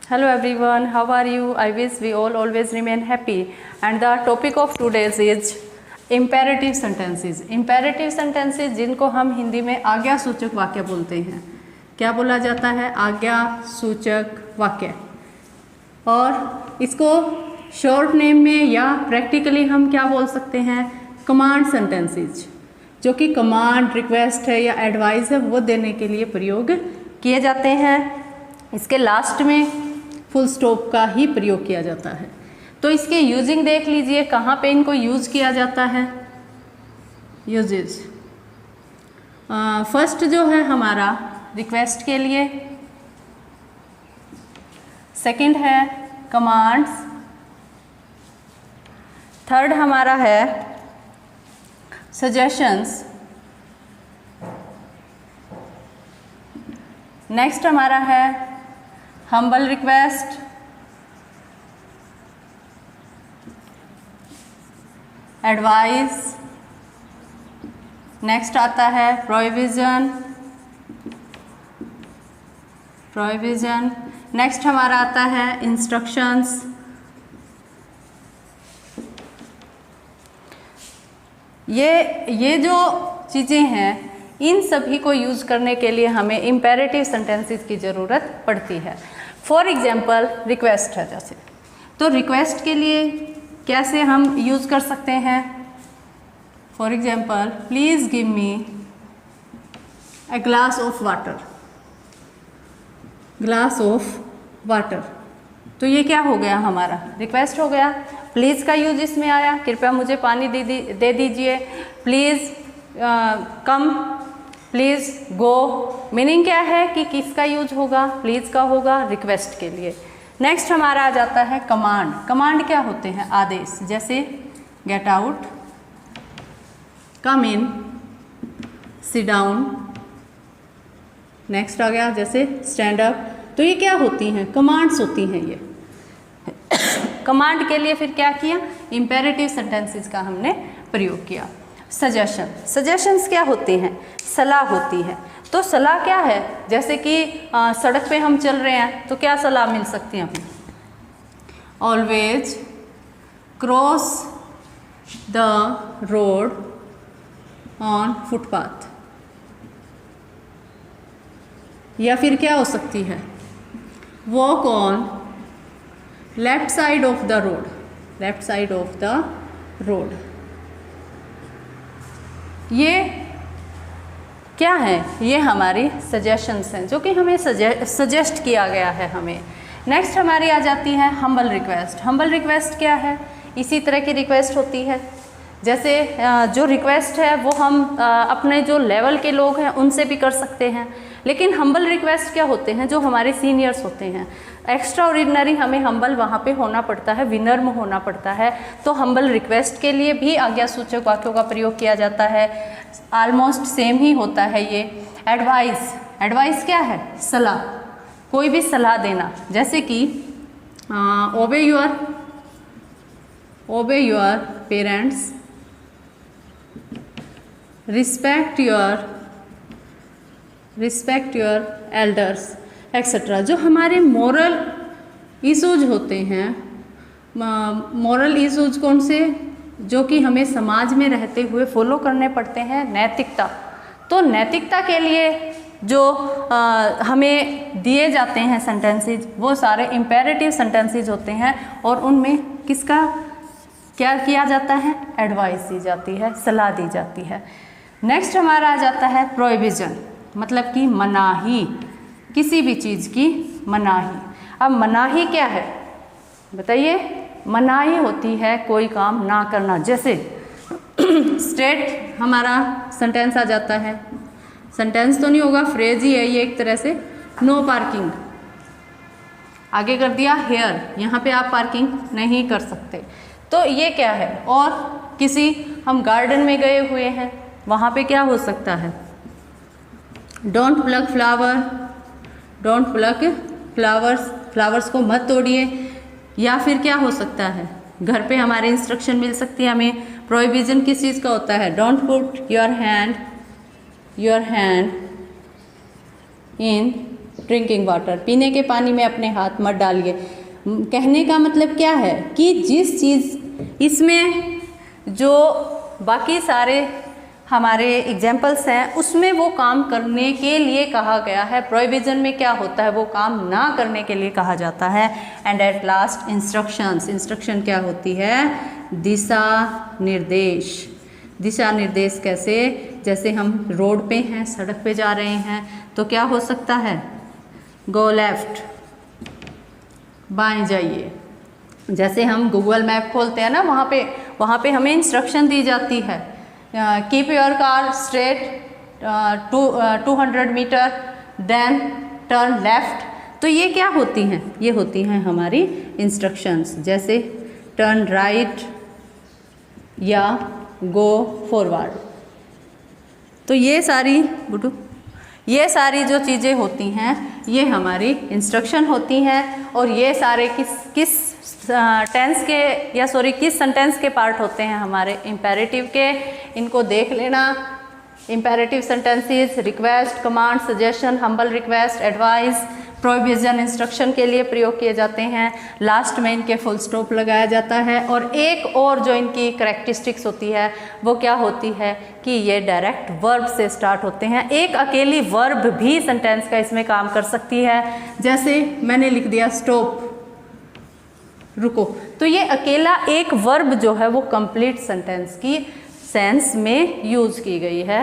Hello everyone, how are you? I wish we all always remain happy. And the topic of today's is imperative sentences. Imperative sentences जिनको हम हिंदी में आज्ञा सूचक वाक्य बोलते हैं। क्या बोला जाता है? आज्ञा सूचक वाक्य। और इसको शॉर्ट नेम में या प्रैक्टिकली हम क्या बोल सकते हैं? कमांड सेंटेंसेस, जो कि कमांड, रिक्वेस्ट है या एडवाइस है वो देने के लिए प्रयोग किए जाते हैं। इसके लास्ट में फुल स्टॉप का ही प्रयोग किया जाता है। तो इसके यूजिंग देख लीजिए, कहाँ पे इनको यूज किया जाता है। यूजेस फर्स्ट जो है हमारा रिक्वेस्ट के लिए, सेकंड है कमांड्स, थर्ड हमारा है सजेशंस, नेक्स्ट हमारा है हम्बल रिक्वेस्ट, एडवाइस, नेक्स्ट आता है प्रोहिबिशन, नेक्स्ट हमारा आता है इंस्ट्रक्शंस, ये जो चीज़ें हैं इन सभी को यूज़ करने के लिए हमें इम्पेरेटिव सेंटेंसेस की ज़रूरत पड़ती है। फॉर एग्जांपल रिक्वेस्ट है जैसे, तो रिक्वेस्ट के लिए कैसे हम यूज़ कर सकते हैं? For example, please give me a glass of water, glass of water. तो ये क्या हो गया? हमारा रिक्वेस्ट हो गया। प्लीज़ का यूज इसमें आया, कृपया मुझे पानी दे दीजिए। Please come, please go, meaning क्या है कि किसका यूज होगा? प्लीज़ का होगा रिक्वेस्ट के लिए। नेक्स्ट हमारा आ जाता है कमांड। कमांड क्या होते हैं? आदेश, जैसे गेट आउट, कम इन, सिट डाउन। नेक्स्ट आ गया जैसे स्टैंड अप। तो ये क्या होती हैं? कमांड्स होती हैं ये। कमांड के लिए फिर क्या किया? इम्पेरेटिव सेंटेंसेस का हमने प्रयोग किया। सजेशंस क्या होती हैं? सलाह होती है। तो सलाह क्या है? जैसे कि सड़क पे हम चल रहे हैं तो क्या सलाह मिल सकती है हमें? Always cross the road on footpath. या फिर क्या हो सकती है? Walk on left side of the road, left side of the road. ये क्या है? ये हमारी सजेशंस हैं जो कि हमें सजेस्ट किया गया है हमें। नेक्स्ट हमारी आ जाती है हम्बल रिक्वेस्ट। हम्बल रिक्वेस्ट क्या है? इसी तरह की रिक्वेस्ट होती है। जैसे जो रिक्वेस्ट है वो हम अपने जो लेवल के लोग हैं उनसे भी कर सकते हैं, लेकिन हम्बल रिक्वेस्ट क्या होते हैं? जो हमारे सीनियर्स होते हैं। एक्स्ट्रा ऑर्डिनरी हमें हम्बल वहाँ पे होना पड़ता है, विनम्र होना पड़ता है। तो हम्बल रिक्वेस्ट के लिए भी आज्ञा सूचक वाक्यों का प्रयोग किया जाता है। ऑलमोस्ट सेम ही होता है ये। एडवाइस, एडवाइस क्या है? सलाह, कोई भी सलाह देना। जैसे कि ओबे your parents, respect your elders etcetera. जो हमारे मॉरल इशूज होते हैं, मॉरल इशूज कौन से? जो कि हमें समाज में रहते हुए फॉलो करने पड़ते हैं। नैतिकता, तो नैतिकता के लिए जो हमें दिए जाते हैं सेंटेंसेस वो सारे इम्पेरेटिव सेंटेंसेस होते हैं। और उनमें किसका क्या किया जाता है? एडवाइस दी जाती है, सलाह दी जाती है। नेक्स्ट हमारा आ जाता है प्रोहिबिशन, मतलब कि मनाही, किसी भी चीज़ की मनाही। अब मनाही क्या है बताइए? मनाही होती है कोई काम ना करना। जैसे स्टेट हमारा सेंटेंस आ जाता है, सेंटेंस तो नहीं होगा, फ्रेज ही है ये एक तरह से। नो पार्किंग, आगे कर दिया हेयर, यहाँ पे आप पार्किंग नहीं कर सकते। तो ये क्या है? और किसी हम गार्डन में गए हुए हैं, वहाँ पे क्या हो सकता है? Don't pluck flower, don't pluck flowers, flowers को मत तोड़िए। या फिर क्या हो सकता है? घर पे हमारे इंस्ट्रक्शन मिल सकती है हमें। प्रोहिबिशन किस चीज़ का होता है? Don't put your hand in drinking water, पीने के पानी में अपने हाथ मत डालिए। कहने का मतलब क्या है कि जिस चीज़ इसमें जो बाकी सारे हमारे एग्जाम्पल्स हैं उसमें वो काम करने के लिए कहा गया है, प्रोहिबिशन में क्या होता है वो काम ना करने के लिए कहा जाता है। And at last instructions, instruction क्या होती है? दिशा निर्देश। दिशा निर्देश कैसे? जैसे हम रोड पे हैं, सड़क पे जा रहे हैं तो क्या हो सकता है? गो लेफ्ट, बाएं जाइए। जैसे हम गूगल मैप खोलते हैं ना, वहाँ पे हमें इंस्ट्रक्शन दी जाती है, keep your car straight 200 metre then turn left. तो ये क्या होती हैं? ये होती हैं हमारी इंस्ट्रक्शंस, जैसे टर्न राइट या गो फॉरवर्ड। तो ये सारी जो चीज़ें होती हैं ये हमारी इंस्ट्रक्शन होती हैं। और ये सारे किस सेंटेंस के पार्ट होते हैं? हमारे इम्पेरेटिव के। इनको देख लेना। Imperative sentences request, command, suggestion, humble request, advice, prohibition instruction के लिए प्रयोग किए जाते हैं। लास्ट में इनके फुल स्टॉप लगाया जाता है। और एक और जो इनकी करैक्टरिस्टिक्स होती है वो क्या होती है कि ये डायरेक्ट वर्ब से स्टार्ट होते हैं। एक अकेली वर्ब भी सेंटेंस का इसमें काम कर सकती है। जैसे मैंने लिख दिया स्टॉप, रुको, तो ये अकेला एक वर्ब जो है वो कंप्लीट सेंटेंस की सेंस में यूज़ की गई है।